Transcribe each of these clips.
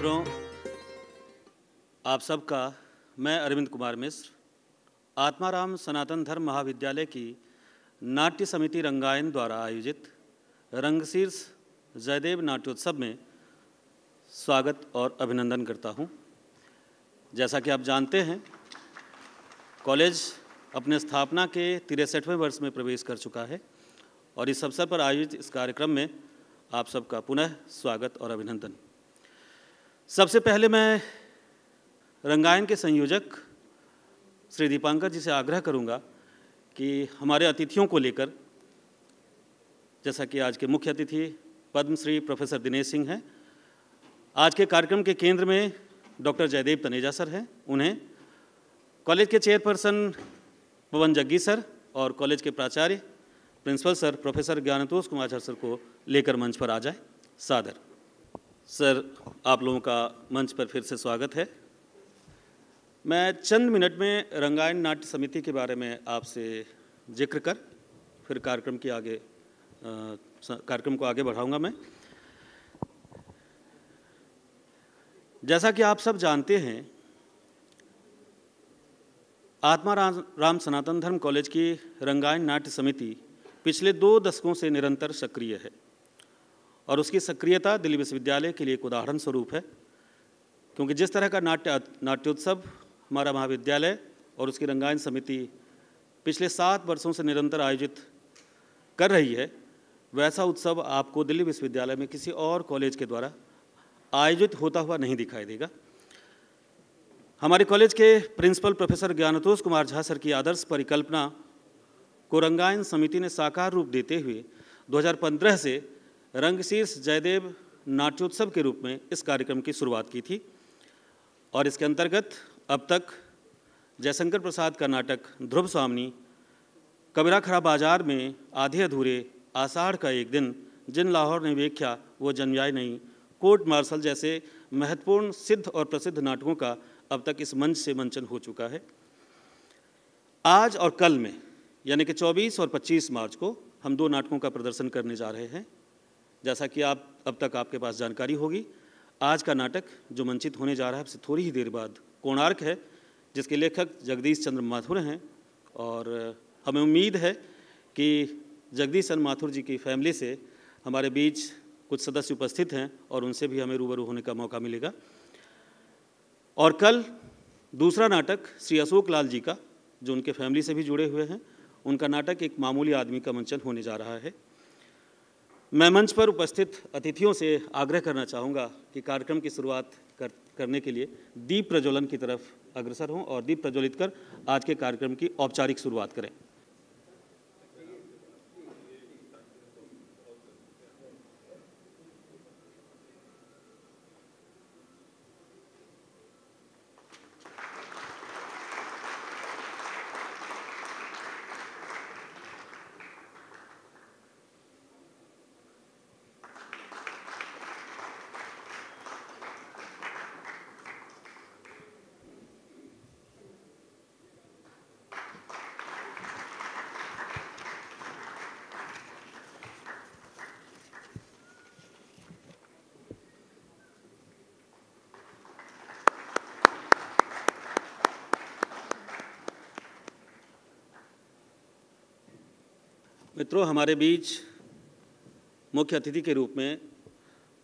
मित्रों, आप सबका मैं अरविंद कुमार मिश्र आत्माराम सनातन धर्म महाविद्यालय की नाट्य समिति रंगायन द्वारा आयोजित रंगशीर्ष जयदेव नाट्योत्सव में स्वागत और अभिनंदन करता हूं। जैसा कि आप जानते हैं, कॉलेज अपने स्थापना के 63वें वर्ष में प्रवेश कर चुका है और इस अवसर पर आयोजित इस कार्यक्रम में आप सबका पुनः स्वागत और अभिनंदन। सबसे पहले मैं रंगायन के संयोजक श्री दीपांकर जी से आग्रह करूंगा कि हमारे अतिथियों को लेकर, जैसा कि आज के मुख्य अतिथि पद्मश्री प्रोफेसर दिनेश सिंह हैं, आज के कार्यक्रम के केंद्र में डॉक्टर जयदेव तनेजा सर हैं, उन्हें कॉलेज के चेयरपर्सन पवन जग्गी सर और कॉलेज के प्राचार्य principal sir professor Gyantosh Kumar sir को लेकर मंच पर आ जाए। सादर सर, आप लोगों का मंच पर फिर से स्वागत है। मैं चंद मिनट में रंगायन नाट्य समिति के बारे में आपसे जिक्र कर फिर कार्यक्रम को आगे बढ़ाऊंगा। मैं जैसा कि आप सब जानते हैं, आत्माराम सनातन धर्म कॉलेज की रंगायन नाट्य समिति पिछले 2 दशकों से निरंतर सक्रिय है और उसकी सक्रियता दिल्ली विश्वविद्यालय के लिए एक उदाहरण स्वरूप है, क्योंकि जिस तरह का नाट्योत्सव हमारा महाविद्यालय और उसकी रंगायन समिति पिछले 7 वर्षों से निरंतर आयोजित कर रही है, वैसा उत्सव आपको दिल्ली विश्वविद्यालय में किसी और कॉलेज के द्वारा आयोजित होता हुआ नहीं दिखाई देगा। हमारे कॉलेज के principal professor Gyantosh Kumar Jha sir की आदर्श परिकल्पना को रंगायन समिति ने साकार रूप देते हुए 2015 से रंगशीर्ष जयदेव नाट्योत्सव के रूप में इस कार्यक्रम की शुरुआत की थी और इसके अंतर्गत अब तक जयशंकर प्रसाद का नाटक ध्रुव स्वामिनी, कबीरा खड़ा बाजार में आधे अधूरे, आषाढ़ का एक दिन, जिन लाहौर ने वेख्या वो जन्माय नहीं, कोर्ट मार्शल जैसे महत्वपूर्ण सिद्ध और प्रसिद्ध नाटकों का अब तक इस मंच से मंचन हो चुका है। आज और कल में यानी कि 24 और 25 मार्च को हम 2 नाटकों का प्रदर्शन करने जा रहे हैं। जैसा कि अब तक आपके पास जानकारी होगी, आज का नाटक जो मंचित होने जा रहा है अब से थोड़ी ही देर बाद कोणार्क है, जिसके लेखक जगदीश चंद्र माथुर हैं और हमें उम्मीद है कि जगदीश चंद्र माथुर जी की फैमिली से हमारे बीच कुछ सदस्य उपस्थित हैं और उनसे भी हमें रूबरू होने का मौका मिलेगा। और कल दूसरा नाटक श्री अशोक लाल जी का, जो उनके फैमिली से भी जुड़े हुए हैं, उनका नाटक एक मामूली आदमी का मंचन होने जा रहा है। मैं मंच पर उपस्थित अतिथियों से आग्रह करना चाहूँगा कि कार्यक्रम की शुरुआत करने के लिए दीप प्रज्वलन की तरफ अग्रसर हों और दीप प्रज्वलित कर आज के कार्यक्रम की औपचारिक शुरुआत करें। मित्रों, हमारे बीच मुख्य अतिथि के रूप में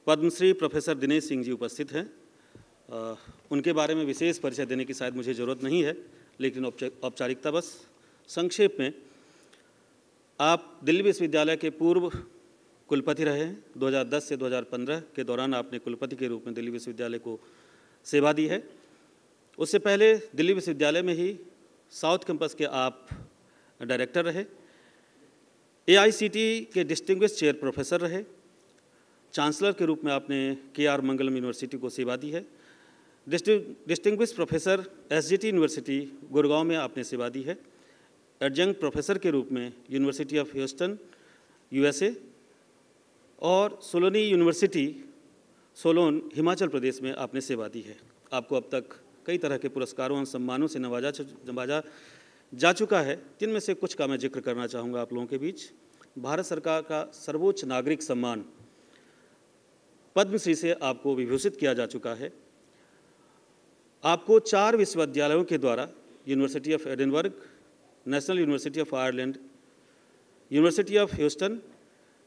पद्मश्री प्रोफेसर दिनेश सिंह जी उपस्थित हैं। उनके बारे में विशेष परिचय देने की शायद मुझे ज़रूरत नहीं है, लेकिन औपचारिकता बस संक्षेप में, आप दिल्ली विश्वविद्यालय के पूर्व कुलपति रहे हैं। 2010 से 2015 के दौरान आपने कुलपति के रूप में दिल्ली विश्वविद्यालय को सेवा दी है। उससे पहले दिल्ली विश्वविद्यालय में ही साउथ कैंपस के आप डायरेक्टर रहे, AICTE के डिस्टिंग्विश चेयर प्रोफेसर रहे, चांसलर के रूप में आपने KR मंगलम यूनिवर्सिटी को सेवा दी है, distinguish professor SGT university Gurgaon में आपने सेवा दी है, एडजंक्ट प्रोफेसर के रूप में यूनिवर्सिटी ऑफ ह्यूस्टन USA और सोलोनी यूनिवर्सिटी सोलोन हिमाचल प्रदेश में आपने सेवा दी है। आपको अब तक कई तरह के पुरस्कारों और सम्मानों से नवाजा जा चुका है, जिनमें से कुछ का मैं जिक्र करना चाहूँगा आप लोगों के बीच। भारत सरकार का सर्वोच्च नागरिक सम्मान पद्मश्री से आपको विभूषित किया जा चुका है। आपको 4 विश्वविद्यालयों के द्वारा university of Edinburgh, national university of Ireland, university of Houston,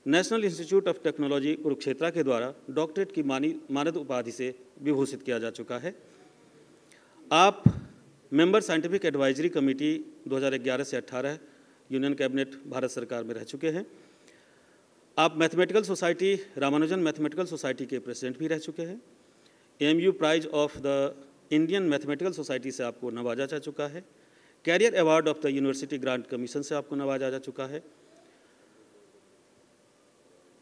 national institute of technology Kurukshetra के द्वारा डॉक्टरेट की मानद उपाधि से विभूषित किया जा चुका है। आप मेंबर साइंटिफिक एडवाइजरी कमेटी 2011 से 18 यूनियन कैबिनेट भारत सरकार में रह चुके हैं। आप mathematical society, Ramanujan mathematical society के प्रेसिडेंट भी रह चुके हैं। MU prize of the Indian mathematical society से आपको नवाजा जा चुका है। Career award of the university grant commission से आपको नवाजा जा चुका है।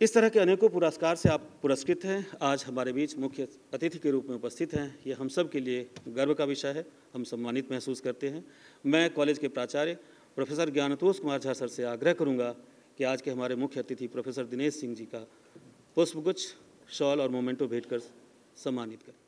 इस तरह के अनेकों पुरस्कार से आप पुरस्कृत हैं। आज हमारे बीच मुख्य अतिथि के रूप में उपस्थित हैं। ये हम सब के लिए गर्व का विषय है, हम सम्मानित महसूस करते हैं। मैं कॉलेज के प्राचार्य प्रोफेसर ज्ञानतोष कुमार झा सर से आग्रह करूंगा कि आज के हमारे मुख्य अतिथि प्रोफेसर दिनेश सिंह जी का पुष्पगुच्छ, शॉल और मोमेंटो भेंट कर सम्मानित करें।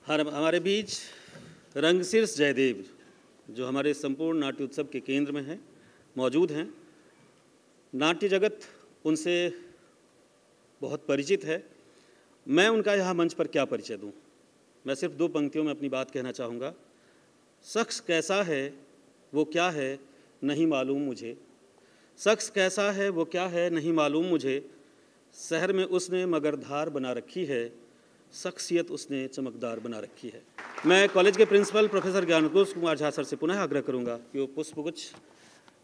हमारे बीच रंगशीर्ष जयदेव, जो हमारे संपूर्ण नाट्य उत्सव के केंद्र में हैं, मौजूद हैं। नाट्य जगत उनसे बहुत परिचित है। मैं उनका यहाँ मंच पर क्या परिचय दूँ। मैं सिर्फ 2 पंक्तियों में अपनी बात कहना चाहूँगा। शख्स कैसा है वो क्या है नहीं मालूम मुझे, शख्स कैसा है वो क्या है नहीं मालूम मुझे, शहर में उसने मगर धार बना रखी है, शख्सियत उसने चमकदार बना रखी है। मैं कॉलेज के principal professor Gyantosh Kumar Jha sir से पुनः आग्रह करूंगा कि वो पुष्पगुच्छ,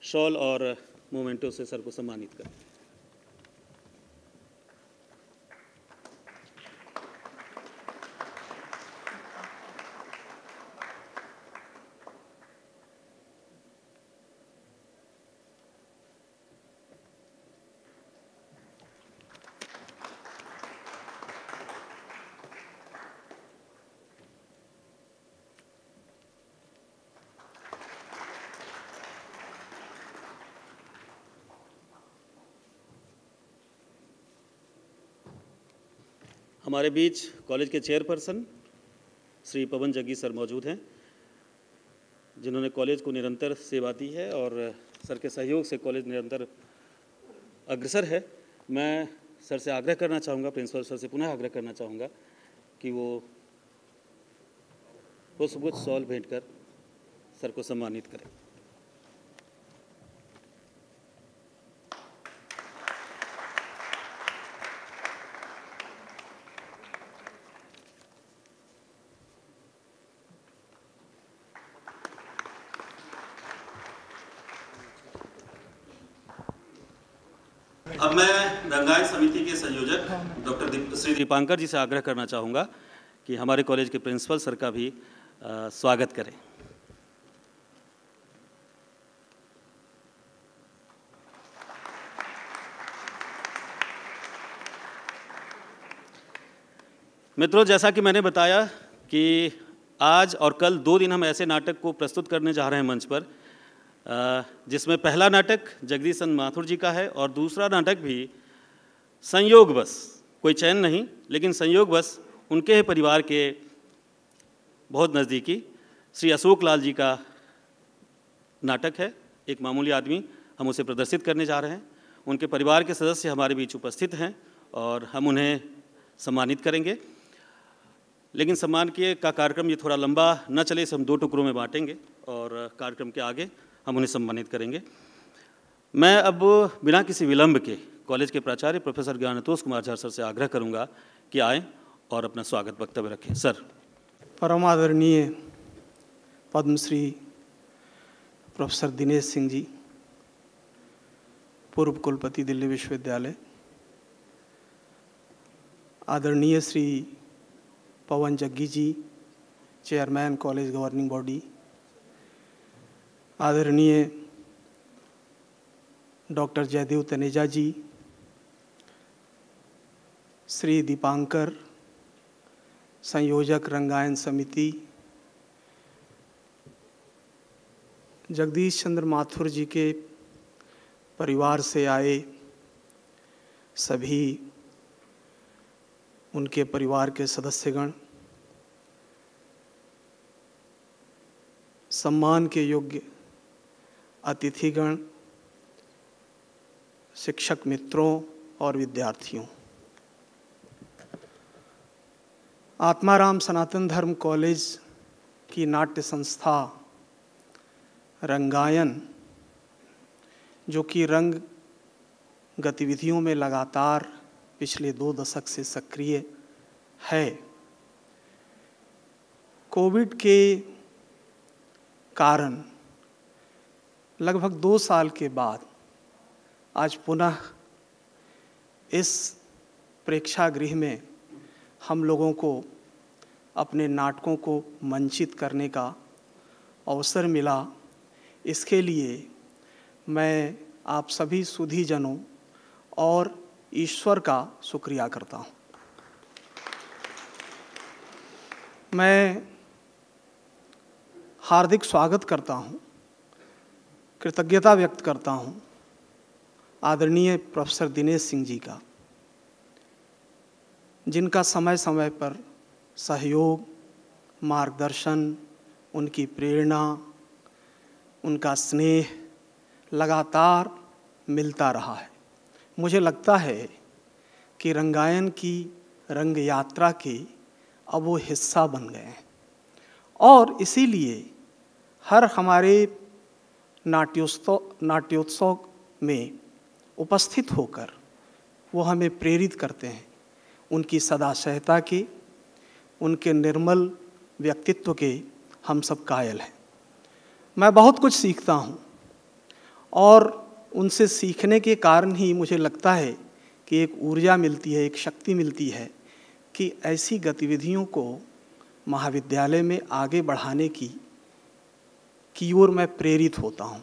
शॉल और मोमेंटो से सर को सम्मानित करें। हमारे बीच कॉलेज के चेयरपर्सन श्री पवन जग्गी सर मौजूद हैं, जिन्होंने कॉलेज को निरंतर सेवा दी है और सर के सहयोग से कॉलेज निरंतर अग्रसर है। मैं सर से आग्रह करना चाहूँगा, प्रिंसिपल सर से पुनः आग्रह करना चाहूँगा कि वो पुष्पगुच्छ, शॉल भेंट कर सर को सम्मानित करें। अब मैं रंगायन समिति के संयोजक डॉक्टर श्री दीपांकर जी से आग्रह करना चाहूँगा कि हमारे कॉलेज के प्रिंसिपल सर का भी स्वागत करें। मित्रों, जैसा कि मैंने बताया कि आज और कल 2 दिन हम ऐसे नाटक को प्रस्तुत करने जा रहे हैं मंच पर, जिसमें पहला नाटक जगदीश चंद्र माथुर जी का है और दूसरा नाटक भी संयोगवश, कोई चयन नहीं लेकिन संयोगवश उनके ही परिवार के बहुत नज़दीकी श्री अशोक लाल जी का नाटक है। एक मामूली आदमी, हम उसे प्रदर्शित करने जा रहे हैं। उनके परिवार के सदस्य हमारे बीच उपस्थित हैं और हम उन्हें सम्मानित करेंगे। लेकिन सम्मान के का कार्यक्रम ये थोड़ा लंबा न चले, इसे हम 2 टुकड़ों में बांटेंगे और कार्यक्रम के आगे हम उन्हें सम्मानित करेंगे। मैं अब बिना किसी विलंब के कॉलेज के प्राचार्य प्रोफेसर ज्ञानतोष कुमार झा सर से आग्रह करूंगा कि आएँ और अपना स्वागत वक्तव्य रखें। सर। परम आदरणीय पद्मश्री प्रोफेसर दिनेश सिंह जी, पूर्व कुलपति दिल्ली विश्वविद्यालय, आदरणीय श्री पवन जग्गी जी, चेयरमैन कॉलेज गवर्निंग बॉडी, आदरणीय डॉक्टर जयदेव तनेजा जी, श्री दीपांकर, संयोजक रंगायन समिति, जगदीश चंद्र माथुर जी के परिवार से आए सभी उनके परिवार के सदस्यगण, सम्मान के योग्य अतिथिगण, शिक्षक मित्रों और विद्यार्थियों, आत्माराम सनातन धर्म कॉलेज की नाट्य संस्था रंगायन, जो कि रंग गतिविधियों में लगातार पिछले 2 दशक से सक्रिय है, कोविड के कारण लगभग 2 साल के बाद आज पुनः इस प्रेक्षागृह में हम लोगों को अपने नाटकों को मंचित करने का अवसर मिला। इसके लिए मैं आप सभी सुधीजनों और ईश्वर का शुक्रिया करता हूँ। मैं हार्दिक स्वागत करता हूँ, कृतज्ञता व्यक्त करता हूँ आदरणीय प्रोफेसर दिनेश सिंह जी का, जिनका समय समय पर सहयोग, मार्गदर्शन, उनकी प्रेरणा, उनका स्नेह लगातार मिलता रहा है। मुझे लगता है कि रंगायन की रंग यात्रा के अब वो हिस्सा बन गए हैं और इसीलिए हर हमारे नाट्योत्सव में उपस्थित होकर वो हमें प्रेरित करते हैं। उनकी सदाशयता के, उनके निर्मल व्यक्तित्व के हम सब कायल हैं। मैं बहुत कुछ सीखता हूँ और उनसे सीखने के कारण ही मुझे लगता है कि एक ऊर्जा मिलती है, एक शक्ति मिलती है कि ऐसी गतिविधियों को महाविद्यालय में आगे बढ़ाने की ओर मैं प्रेरित होता हूँ।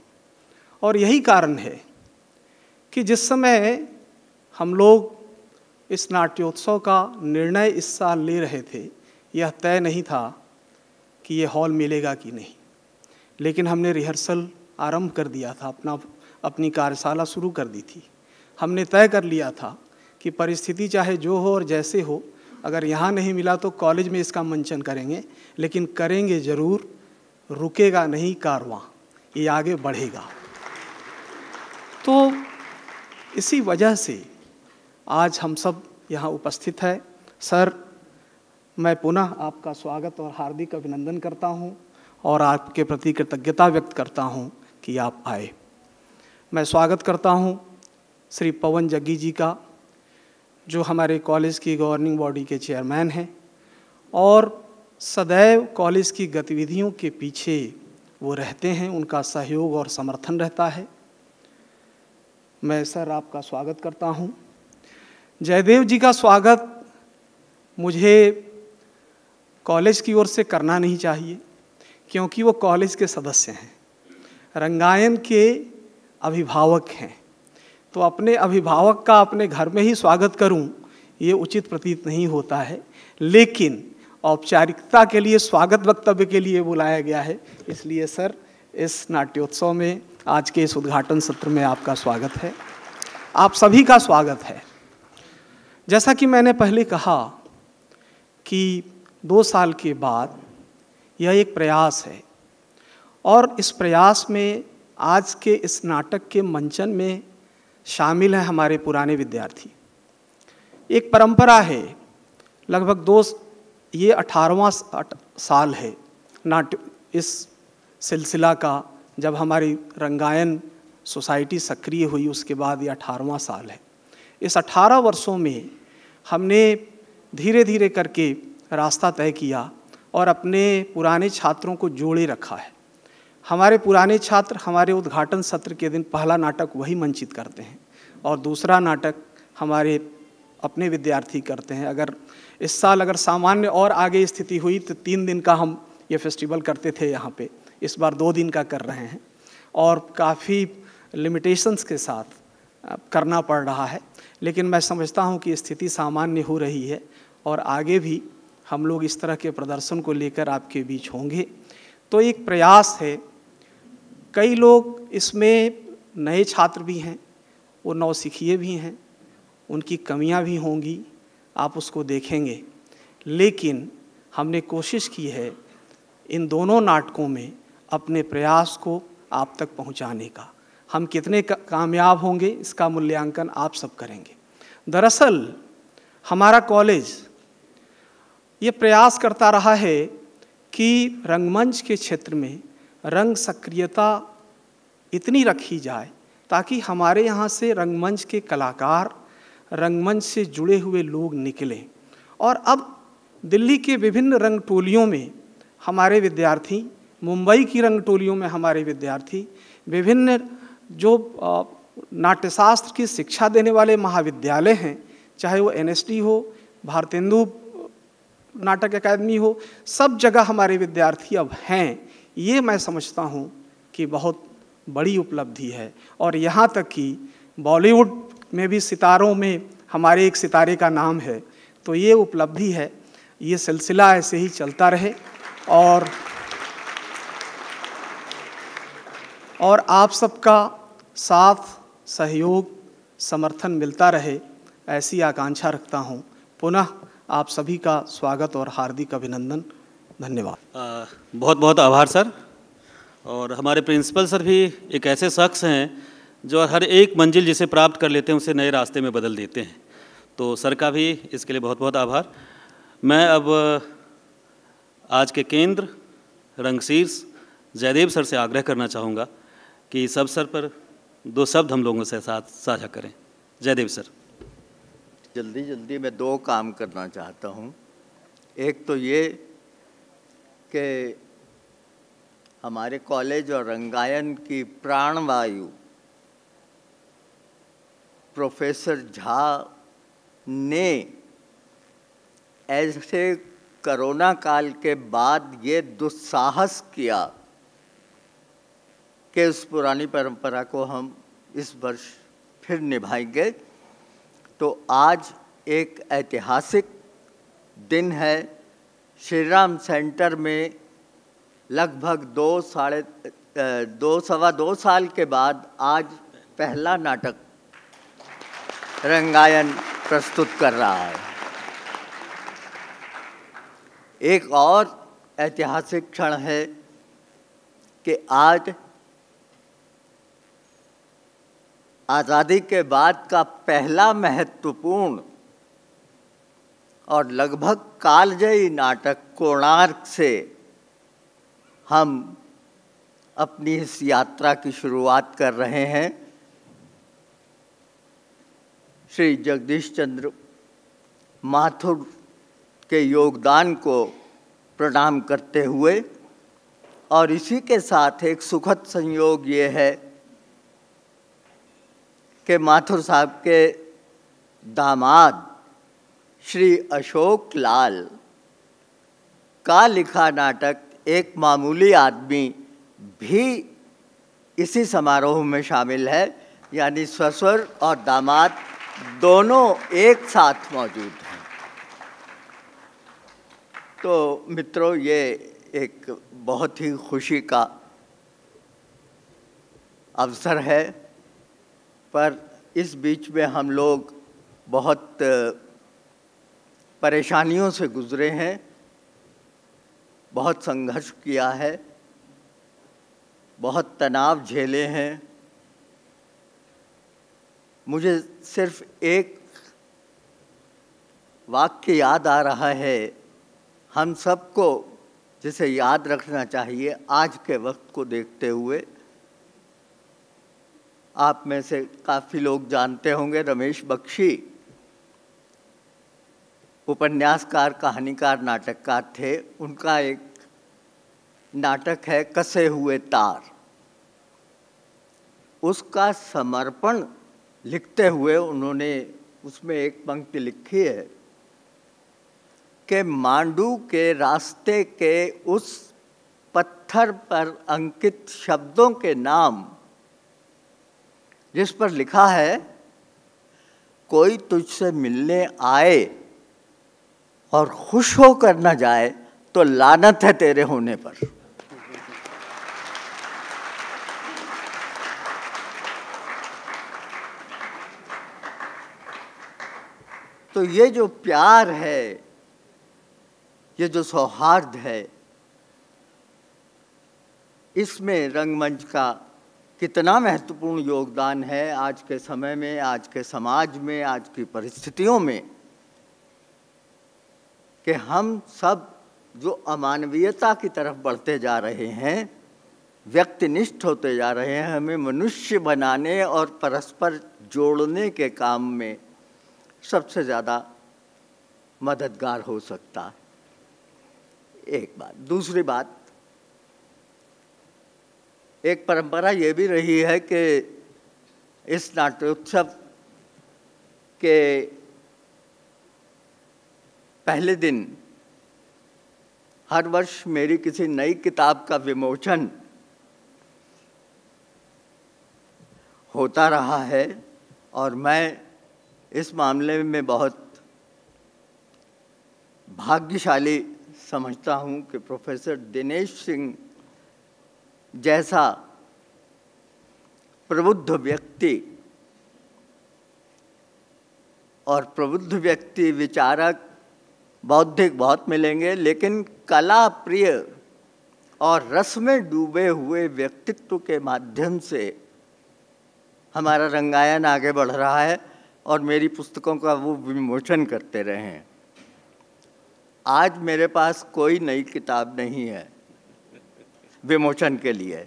और यही कारण है कि जिस समय हम लोग इस नाट्योत्सव का निर्णय इस साल ले रहे थे, यह तय नहीं था कि ये हॉल मिलेगा कि नहीं, लेकिन हमने रिहर्सल आरंभ कर दिया था, अपनी कार्यशाला शुरू कर दी थी। हमने तय कर लिया था कि परिस्थिति चाहे जो हो और जैसे हो, अगर यहाँ नहीं मिला तो कॉलेज में इसका मंचन करेंगे, लेकिन करेंगे ज़रूर, रुकेगा नहीं कारवां, ये आगे बढ़ेगा। तो इसी वजह से आज हम सब यहाँ उपस्थित हैं। सर, मैं पुनः आपका स्वागत और हार्दिक अभिनंदन करता हूँ और आपके प्रति कृतज्ञता व्यक्त करता हूँ कि आप आए। मैं स्वागत करता हूँ श्री पवन जग्गी जी का, जो हमारे कॉलेज की गवर्निंग बॉडी के चेयरमैन हैं और सदैव कॉलेज की गतिविधियों के पीछे वो रहते हैं, उनका सहयोग और समर्थन रहता है। मैं सर आपका स्वागत करता हूँ। जयदेव जी का स्वागत मुझे कॉलेज की ओर से करना नहीं चाहिए, क्योंकि वो कॉलेज के सदस्य हैं, रंगायन के अभिभावक हैं। तो अपने अभिभावक का अपने घर में ही स्वागत करूं, ये उचित प्रतीत नहीं होता है, लेकिन औपचारिकता के लिए स्वागत वक्तव्य के लिए बुलाया गया है। इसलिए सर, इस नाट्योत्सव में आज के इस उद्घाटन सत्र में आपका स्वागत है, आप सभी का स्वागत है। जैसा कि मैंने पहले कहा कि 2 साल के बाद यह एक प्रयास है और इस प्रयास में आज के इस नाटक के मंचन में शामिल हैं हमारे पुराने विद्यार्थी। एक परंपरा है, लगभग ये 18वां साल है नाट्य इस सिलसिला का, जब हमारी रंगायन सोसाइटी सक्रिय हुई उसके बाद ये 18वां साल है। इस 18 वर्षों में हमने धीरे धीरे करके रास्ता तय किया और अपने पुराने छात्रों को जोड़े रखा है। हमारे पुराने छात्र हमारे उद्घाटन सत्र के दिन पहला नाटक वही मंचित करते हैं और दूसरा नाटक हमारे अपने विद्यार्थी करते हैं। अगर इस साल अगर सामान्य और आगे स्थिति हुई तो 3 दिन का हम ये फेस्टिवल करते थे यहाँ पे, इस बार 2 दिन का कर रहे हैं और काफ़ी लिमिटेशंस के साथ करना पड़ रहा है, लेकिन मैं समझता हूँ कि स्थिति सामान्य हो रही है और आगे भी हम लोग इस तरह के प्रदर्शन को लेकर आपके बीच होंगे। तो एक प्रयास है, कई लोग इसमें नए छात्र भी हैं, वो नौसिखिए भी हैं, उनकी कमियां भी होंगी, आप उसको देखेंगे, लेकिन हमने कोशिश की है इन दोनों नाटकों में अपने प्रयास को आप तक पहुंचाने का। हम कितने कामयाब होंगे इसका मूल्यांकन आप सब करेंगे। दरअसल हमारा कॉलेज ये प्रयास करता रहा है कि रंगमंच के क्षेत्र में रंग सक्रियता इतनी रखी जाए ताकि हमारे यहाँ से रंगमंच के कलाकार, रंगमंच से जुड़े हुए लोग निकलें। और अब दिल्ली के विभिन्न रंग टोलियों में हमारे विद्यार्थी, मुंबई की रंग टोलियों में हमारे विद्यार्थी, विभिन्न जो नाट्यशास्त्र की शिक्षा देने वाले महाविद्यालय हैं, चाहे वो NSD हो, भारतेंदु नाटक अकादमी हो, सब जगह हमारे विद्यार्थी अब हैं। ये मैं समझता हूँ कि बहुत बड़ी उपलब्धि है। और यहाँ तक कि बॉलीवुड में भी सितारों में हमारे एक सितारे का नाम है। तो ये उपलब्धि है, ये सिलसिला ऐसे ही चलता रहे और आप सबका साथ, सहयोग, समर्थन मिलता रहे, ऐसी आकांक्षा रखता हूँ। पुनः आप सभी का स्वागत और हार्दिक अभिनंदन। धन्यवाद। बहुत बहुत आभार सर। और हमारे प्रिंसिपल सर भी एक ऐसे शख्स हैं जो हर एक मंजिल जिसे प्राप्त कर लेते हैं उसे नए रास्ते में बदल देते हैं। तो सर का भी इसके लिए बहुत बहुत आभार। मैं अब आज के केंद्र रंगशीर्ष जयदेव सर से आग्रह करना चाहूँगा कि इस अवसर पर 2 शब्द हम लोगों से साथ साझा करें। जयदेव सर। जल्दी मैं 2 काम करना चाहता हूँ। एक तो ये कि हमारे कॉलेज और रंगायन की प्राणवायु प्रोफेसर झा ने ऐसे कोरोना काल के बाद ये दुस्साहस किया कि उस पुरानी परंपरा को हम इस वर्ष फिर निभाएंगे। तो आज एक ऐतिहासिक दिन है। श्री राम सेंटर में लगभग 2-2.25 साल के बाद आज पहला नाटक रंगायन प्रस्तुत कर रहा है। एक और ऐतिहासिक क्षण है कि आज आज़ादी के बाद का पहला महत्वपूर्ण और लगभग कालजयी नाटक कोणार्क से हम अपनी इस यात्रा की शुरुआत कर रहे हैं। श्री जगदीश चंद्र माथुर के योगदान को प्रणाम करते हुए, और इसी के साथ एक सुखद संयोग ये है कि माथुर साहब के दामाद श्री अशोक लाल का लिखा नाटक एक मामूली आदमी भी इसी समारोह में शामिल है, यानी ससुर और दामाद दोनों एक साथ मौजूद हैं। तो मित्रों, ये एक बहुत ही खुशी का अवसर है, पर इस बीच में हम लोग बहुत परेशानियों से गुजरे हैं, बहुत संघर्ष किया है, बहुत तनाव झेले हैं। मुझे सिर्फ एक वाक्य याद आ रहा है, हम सबको जिसे याद रखना चाहिए आज के वक्त को देखते हुए। आप में से काफ़ी लोग जानते होंगे, रमेश बख्शी उपन्यासकार, कहानीकार, नाटककार थे। उनका एक नाटक है कसे हुए तार। उसका समर्पण लिखते हुए उन्होंने उसमें एक पंक्ति लिखी है कि मांडू के रास्ते के उस पत्थर पर अंकित शब्दों के नाम जिस पर लिखा है कोई तुझसे मिलने आए और खुश होकर न जाए तो लानत है तेरे होने पर। तो ये जो प्यार है, ये जो सौहार्द है, इसमें रंगमंच का कितना महत्वपूर्ण योगदान है आज के समय में, आज के समाज में, आज की परिस्थितियों में, कि हम सब जो अमानवीयता की तरफ बढ़ते जा रहे हैं, व्यक्तिनिष्ठ होते जा रहे हैं, हमें मनुष्य बनाने और परस्पर जोड़ने के काम में सबसे ज़्यादा मददगार हो सकता है। एक बात। दूसरी बात, एक परंपरा ये भी रही है कि इस नाट्योत्सव के पहले दिन हर वर्ष मेरी किसी नई किताब का विमोचन होता रहा है, और मैं इस मामले में बहुत भाग्यशाली समझता हूँ कि प्रोफेसर दिनेश सिंह जैसा प्रबुद्ध व्यक्ति, और प्रबुद्ध व्यक्ति विचारक बौद्धिक बहुत मिलेंगे, लेकिन कला प्रिय और रस में डूबे हुए व्यक्तित्व के माध्यम से हमारा रंगायन आगे बढ़ रहा है और मेरी पुस्तकों का वो विमोचन करते रहे हैं। आज मेरे पास कोई नई किताब नहीं है विमोचन के लिए,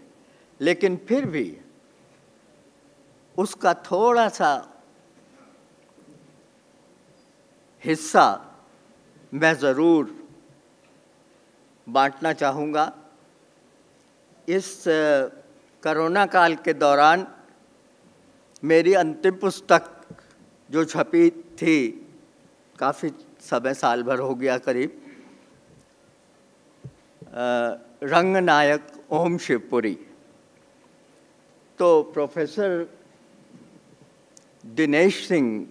लेकिन फिर भी उसका थोड़ा सा हिस्सा मैं ज़रूर बांटना चाहूँगा। इस कोरोना काल के दौरान मेरी अंतिम पुस्तक जो छपी थी, काफ़ी समय, साल भर हो गया करीब, रंगनायक ओम शिवपुरी। तो प्रोफेसर दिनेश सिंह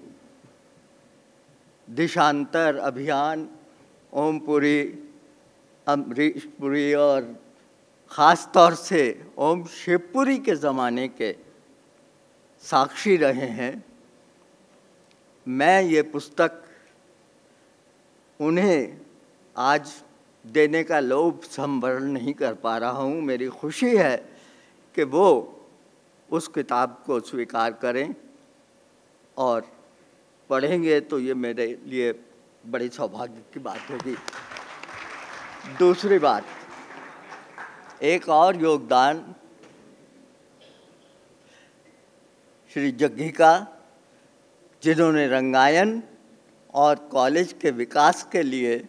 देशांतर अभियान, ओमपुरी, अमरीश पुरी और ख़ास तौर से ओम शिवपुरी के ज़माने के साक्षी रहे हैं। मैं ये पुस्तक उन्हें आज देने का लोभ संवरण नहीं कर पा रहा हूँ। मेरी खुशी है कि वो उस किताब को स्वीकार करें और पढ़ेंगे, तो ये मेरे लिए बड़ी सौभाग्य की बात होगी। दूसरी बात, एक और योगदान श्री जग्गी का, जिन्होंने रंगायन और कॉलेज के विकास के लिए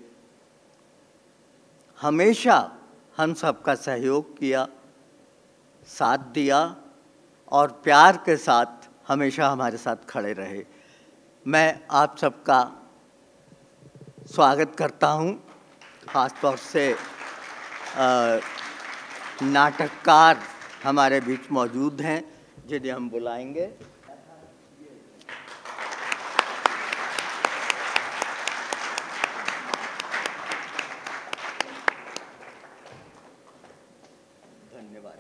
हमेशा हम सबका सहयोग किया, साथ दिया और प्यार के साथ हमेशा हमारे साथ खड़े रहे। मैं आप सबका स्वागत करता हूँ। ख़ास तौर से नाटककार हमारे बीच मौजूद हैं, जिन्हें हम बुलाएंगे। धन्यवाद।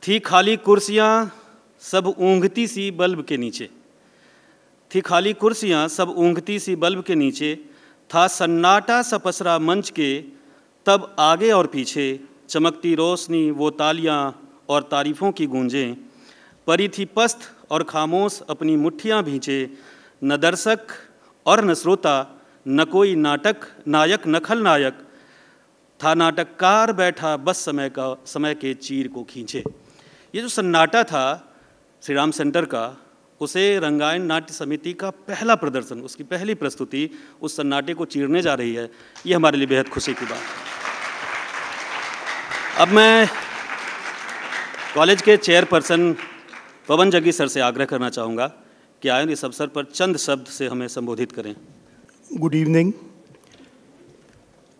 थी खाली कुर्सियां सब ऊँघती सी बल्ब के नीचे, थी खाली कुर्सियां सब ऊँघती सी बल्ब के नीचे, था सन्नाटा सा पसरा मंच के, तब आगे और पीछे चमकती रोशनी, वो तालियां और तारीफ़ों की गूंजें, परी थी पस्त और खामोश अपनी मुट्ठियां भींचे, न दर्शक और न श्रोता, न कोई नाटक नायक न खलनायक, था नाटककार बैठा बस समय के चीर को खींचे। ये जो सन्नाटा था श्री राम सेंटर का, उसे रंगायन नाट्य समिति का पहला प्रदर्शन, उसकी पहली प्रस्तुति उस सन्नाटे को चीरने जा रही है। ये हमारे लिए बेहद खुशी की बात है। अब मैं कॉलेज के चेयरपर्सन पवन जग्गी सर से आग्रह करना चाहूँगा कि आए इस अवसर पर चंद शब्द से हमें संबोधित करें। Good evening.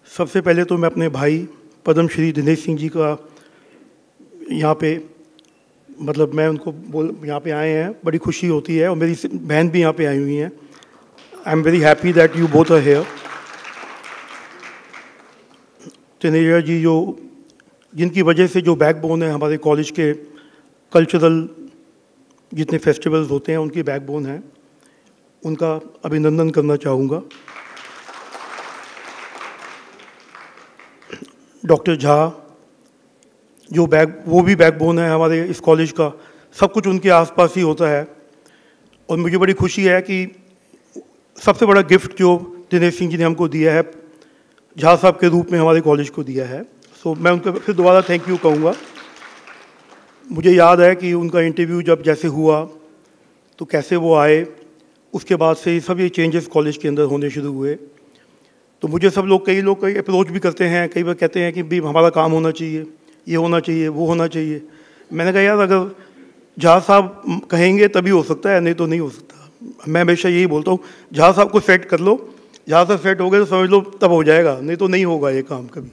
सबसे पहले तो मैं अपने भाई पद्मश्री दिनेश सिंह जी का यहाँ पे मतलब मैं उनको यहाँ पे आए हैं, बड़ी खुशी होती है, और मेरी बहन भी यहाँ पे आई हुई हैं। I am very happy that you both are here. Taneja ji जिनकी वजह से जो बैकबोन है हमारे कॉलेज के कल्चरल जितने फेस्टिवल्स होते हैं उनकी बैकबोन है, उनका अभिनंदन करना चाहूँगा। डॉक्टर झा वो भी बैकबोन है हमारे इस कॉलेज का, सब कुछ उनके आसपास ही होता है। और मुझे बड़ी खुशी है कि सबसे बड़ा गिफ्ट जो दिनेश सिंह जी ने हमको दिया है, झा साहब के रूप में हमारे कॉलेज को दिया है। सो मैं उनको फिर दोबारा थैंक यू कहूँगा। मुझे याद है कि उनका इंटरव्यू जब जैसे हुआ तो कैसे वो आए, उसके बाद से ये सब चेंजेस कॉलेज के अंदर होने शुरू हुए। तो मुझे सब लोग कई अप्रोच भी करते हैं, कई बार कहते हैं कि भी हमारा काम होना चाहिए, ये होना चाहिए, वो होना चाहिए। मैंने कहा यार अगर झा साहब कहेंगे तभी हो सकता है, नहीं तो नहीं हो सकता। मैं हमेशा यही बोलता हूँ, झा साहब को सेट कर लो, झा साहब सेट हो गए तो समझ लो तब हो जाएगा, नहीं तो नहीं होगा ये काम कभी।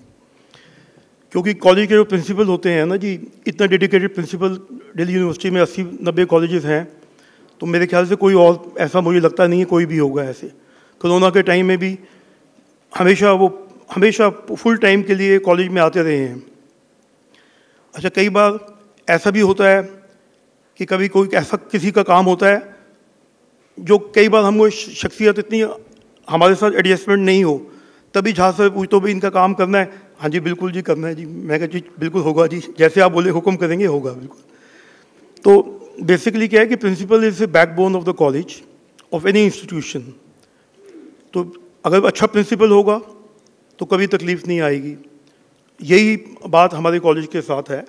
क्योंकि कॉलेज के जो प्रिंसिपल होते हैं ना जी, इतना डेडिकेटेड प्रिंसिपल दिल्ली यूनिवर्सिटी में 80-90 कॉलेजेस हैं, तो मेरे ख्याल से कोई और ऐसा मुझे लगता नहीं है कोई भी होगा ऐसे। कोरोना के टाइम में भी हमेशा फुल टाइम के लिए कॉलेज में आते रहे हैं। अच्छा, कई बार ऐसा भी होता है कि कभी कोई ऐसा किसी का काम होता है जो कई बार हमको शख्सियत इतनी हमारे साथ एडजस्टमेंट नहीं हो, तभी झा से पूछते भी इनका काम करना है, हाँ जी बिल्कुल जी करना है जी। मैं कहा जी बिल्कुल होगा जी, जैसे आप बोले हुक्म करेंगे होगा बिल्कुल। तो बेसिकली क्या है कि principal is the backbone of the college of any institution. तो अगर अच्छा प्रिंसिपल होगा तो कभी तकलीफ नहीं आएगी। यही बात हमारे कॉलेज के साथ है।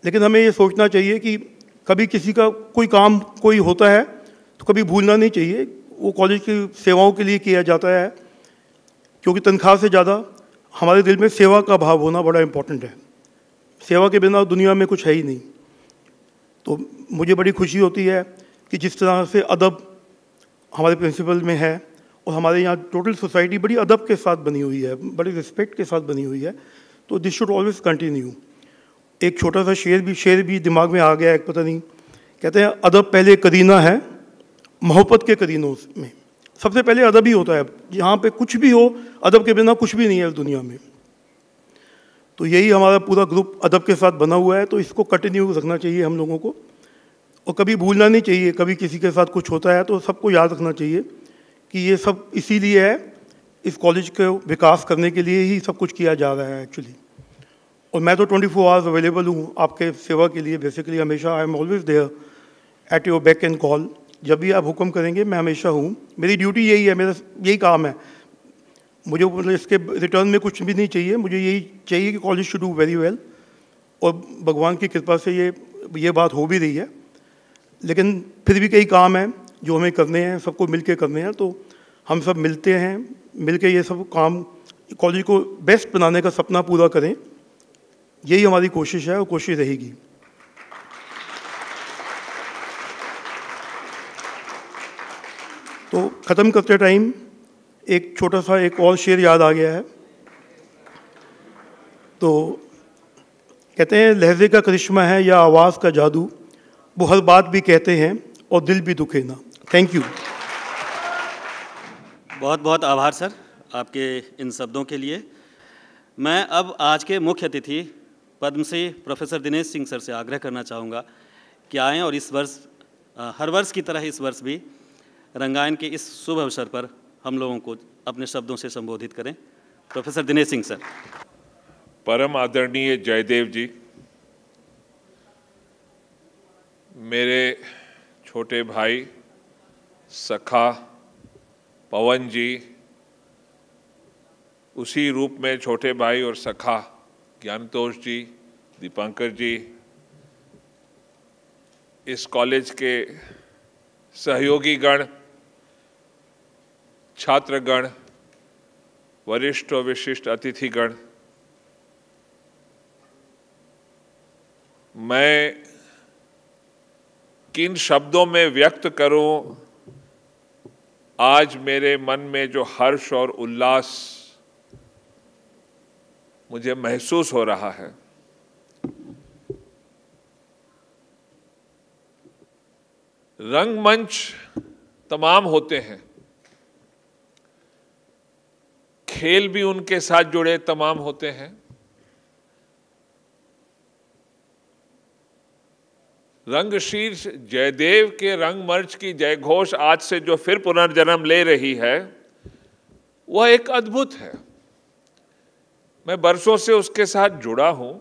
लेकिन हमें ये सोचना चाहिए कि कभी किसी का कोई काम कोई होता है तो कभी भूलना नहीं चाहिए, वो कॉलेज की सेवाओं के लिए किया जाता है, क्योंकि तनख्वाह से ज़्यादा हमारे दिल में सेवा का भाव होना बड़ा इम्पोर्टेंट है। सेवा के बिना दुनिया में कुछ है ही नहीं। तो मुझे बड़ी खुशी होती है कि जिस तरह से अदब हमारे प्रिंसिपल में है, और हमारे यहाँ टोटल सोसाइटी बड़ी अदब के साथ बनी हुई है, बड़ी रिस्पेक्ट के साथ बनी हुई है। तो दिस शुड ऑलवेज कंटिन्यू। एक छोटा सा शेर भी दिमाग में आ गया है, पता नहीं, कहते हैं अदब पहले करीना है मोहब्बत के करीनों में। सबसे पहले अदब ही होता है, यहाँ पे कुछ भी हो अदब के बिना कुछ भी नहीं है दुनिया में। तो यही हमारा पूरा ग्रुप अदब के साथ बना हुआ है, तो इसको कंटिन्यू रखना चाहिए हम लोगों को, और कभी भूलना नहीं चाहिए। कभी किसी के साथ कुछ होता है तो सबको याद रखना चाहिए कि ये सब इसीलिए है, इस कॉलेज को विकास करने के लिए ही सब कुछ किया जा रहा है एक्चुअली। और मैं तो 24 आवर्स अवेलेबल हूँ आपके सेवा के लिए, बेसिकली हमेशा I am always there at your back and call. जब भी आप हुक्म करेंगे मैं हमेशा हूँ। मेरी ड्यूटी यही है, मेरा यही काम है। मुझे मतलब इसके रिटर्न में कुछ भी नहीं चाहिए, मुझे यही चाहिए कि college should do very well. और भगवान की कृपा से ये बात हो भी रही है। लेकिन फिर भी कई काम हैं जो हमें करने हैं, सबको मिल के करने हैं। तो हम सब मिलते हैं, मिल के ये सब काम कॉलेज को बेस्ट बनाने का सपना पूरा करें, यही हमारी कोशिश है और कोशिश रहेगी। तो ख़त्म करते टाइम एक छोटा सा एक और शेर याद आ गया है। तो कहते हैं लहजे का करिश्मा है या आवाज़ का जादू, वो हर बात भी कहते हैं और दिल भी दुखे ना। Thank you. बहुत बहुत आभार सर आपके इन शब्दों के लिए। मैं अब आज के मुख्य अतिथि पद्मश्री प्रोफेसर दिनेश सिंह सर से आग्रह करना चाहूँगा कि आएँ और इस वर्ष हर वर्ष की तरह इस वर्ष भी रंगायन के इस शुभ अवसर पर हम लोगों को अपने शब्दों से संबोधित करें। Professor Dinesh Singh sir. परम आदरणीय जयदेव जी, मेरे छोटे भाई सखा पवन जी, उसी रूप में छोटे भाई और सखा ज्ञानतोष जी, दीपांकर जी, इस कॉलेज के सहयोगी गण, छात्रगण, वरिष्ठ और विशिष्ट अतिथिगण, मैं किन शब्दों में व्यक्त करूं आज मेरे मन में जो हर्ष और उल्लास मुझे महसूस हो रहा है। रंगमंच तमाम होते हैं, खेल भी उनके साथ जुड़े तमाम होते हैं। रंगशीर्ष जयदेव के रंगमंच की जयघोष आज से जो फिर पुनर्जन्म ले रही है, वह एक अद्भुत है। मैं बरसों से उसके साथ जुड़ा हूं,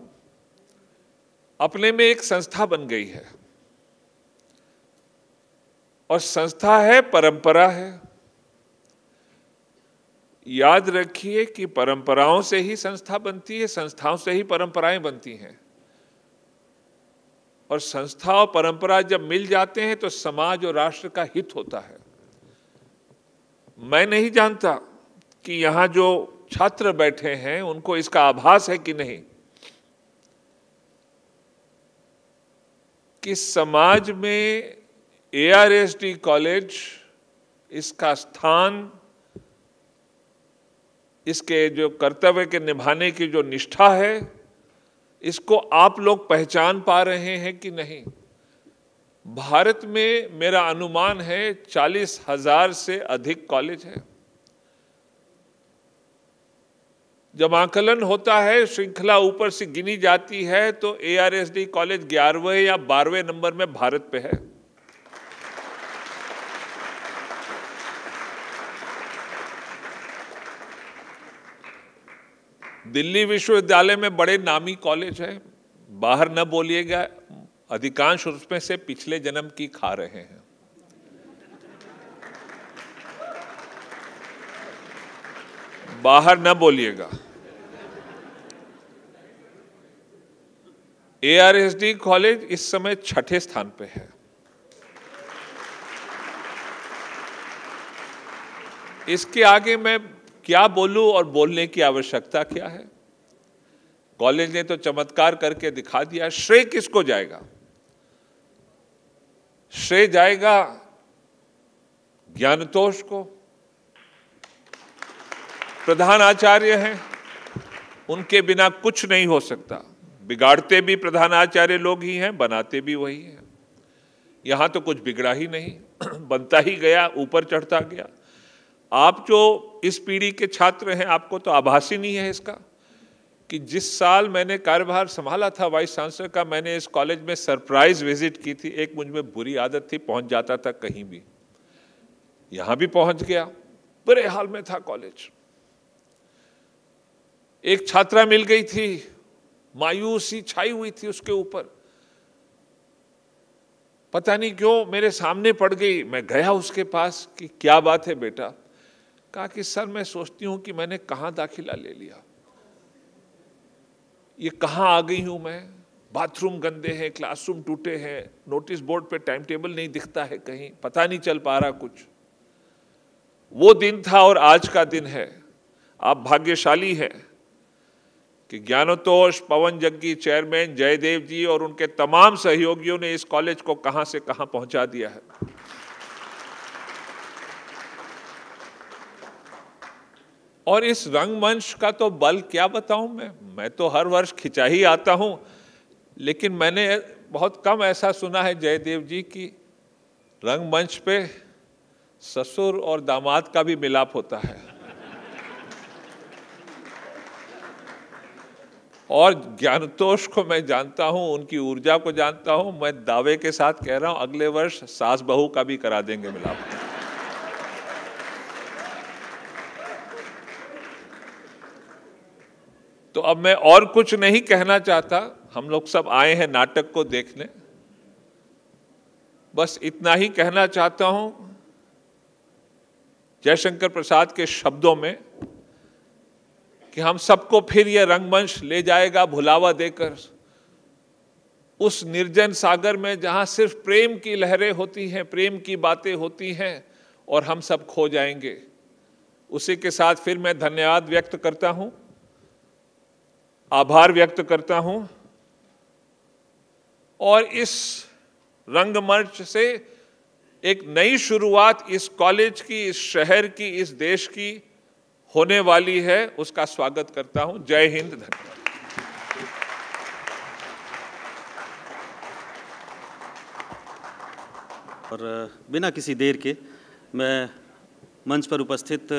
अपने में एक संस्था बन गई है, और संस्था है, परंपरा है। याद रखिए कि परंपराओं से ही संस्था बनती है, संस्थाओं से ही परंपराएं बनती हैं, और संस्था और परंपरा जब मिल जाते हैं तो समाज और राष्ट्र का हित होता है। मैं नहीं जानता कि यहां जो छात्र बैठे हैं उनको इसका आभास है कि नहीं, कि समाज में ARSD कॉलेज, इसका स्थान, इसके जो कर्तव्य के निभाने की जो निष्ठा है, इसको आप लोग पहचान पा रहे हैं कि नहीं। भारत में मेरा अनुमान है 40,000 से अधिक कॉलेज है। जब आकलन होता है, श्रृंखला ऊपर से गिनी जाती है, तो ARSD कॉलेज 11वें या 12वें नंबर में भारत पे है। दिल्ली विश्वविद्यालय में बड़े नामी कॉलेज हैं, बाहर न बोलिएगा, अधिकांश उसमें से पिछले जन्म की खा रहे हैं। बाहर न बोलिएगा। ARSD कॉलेज इस समय 6ठे स्थान पे है। इसके आगे मैं क्या बोलूं और बोलने की आवश्यकता क्या है? कॉलेज ने तो चमत्कार करके दिखा दिया। श्रेय किसको जाएगा? श्रेय जाएगा ज्ञानतोष को। प्रधान आचार्य हैं, उनके बिना कुछ नहीं हो सकता। बिगाड़ते भी प्रधान आचार्य लोग ही हैं, बनाते भी वही हैं। यहां तो कुछ बिगड़ा ही नहीं, बनता ही गया, ऊपर चढ़ता गया। आप जो इस पीढ़ी के छात्र हैं, आपको तो आभास ही नहीं है इसका कि जिस साल मैंने कार्यभार संभाला था वाइस चांसलर का, मैंने इस कॉलेज में सरप्राइज विजिट की थी। एक मुझ में बुरी आदत थी, पहुंच जाता था कहीं भी, यहां भी पहुंच गया, बुरे हाल में था कॉलेज। एक छात्रा मिल गई थी, मायूसी छाई हुई थी उसके ऊपर, पता नहीं क्यों मेरे सामने पड़ गई। मैं गया उसके पास कि क्या बात है बेटा? कहा कि सर मैं सोचती हूं कि मैंने कहां दाखिला ले लिया, ये कहां आ गई हूं मैं। बाथरूम गंदे हैं, क्लासरूम टूटे हैं, नोटिस बोर्ड पे टाइम टेबल नहीं दिखता है कहीं, पता नहीं चल पा रहा कुछ। वो दिन था और आज का दिन है। आप भाग्यशाली हैं कि ज्ञानतोष, पवन जग्गी, चेयरमैन जयदेव जी और उनके तमाम सहयोगियों ने इस कॉलेज को कहां से कहां पहुंचा दिया है। और इस रंगमंच का तो बल क्या बताऊं मैं तो हर वर्ष खिंचा ही आता हूं, लेकिन मैंने बहुत कम ऐसा सुना है जयदेव जी की रंगमंच पे ससुर और दामाद का भी मिलाप होता है। और ज्ञानतोष को मैं जानता हूं, उनकी ऊर्जा को जानता हूं। मैं दावे के साथ कह रहा हूं अगले वर्ष सास बहू का भी करा देंगे मिलाप। तो अब मैं और कुछ नहीं कहना चाहता, हम लोग सब आए हैं नाटक को देखने। बस इतना ही कहना चाहता हूं जयशंकर प्रसाद के शब्दों में कि हम सबको फिर यह रंगमंच ले जाएगा भुलावा देकर उस निर्जन सागर में जहां सिर्फ प्रेम की लहरें होती हैं, प्रेम की बातें होती हैं और हम सब खो जाएंगे। उसी के साथ फिर मैं धन्यवाद व्यक्त करता हूं, आभार व्यक्त करता हूं और इस रंगमंच से एक नई शुरुआत इस कॉलेज की, इस शहर की, इस देश की होने वाली है, उसका स्वागत करता हूं। जय हिंद, धन्यवाद। और बिना किसी देर के मैं मंच पर उपस्थित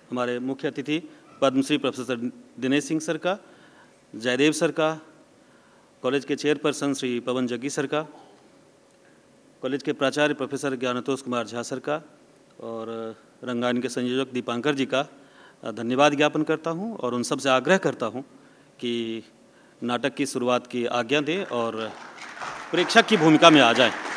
हमारे मुख्य अतिथि पद्मश्री प्रोफेसर दिनेश सिंह सर का, जयदेव सर का, कॉलेज के चेयरपर्सन श्री पवन जग्गी सर का, कॉलेज के प्राचार्य प्रोफेसर ज्ञानतोष कुमार झा सर का और रंगायन के संयोजक दीपांकर जी का धन्यवाद ज्ञापन करता हूं और उन सब से आग्रह करता हूं कि नाटक की शुरुआत की आज्ञा दें और प्रेक्षक की भूमिका में आ जाएं।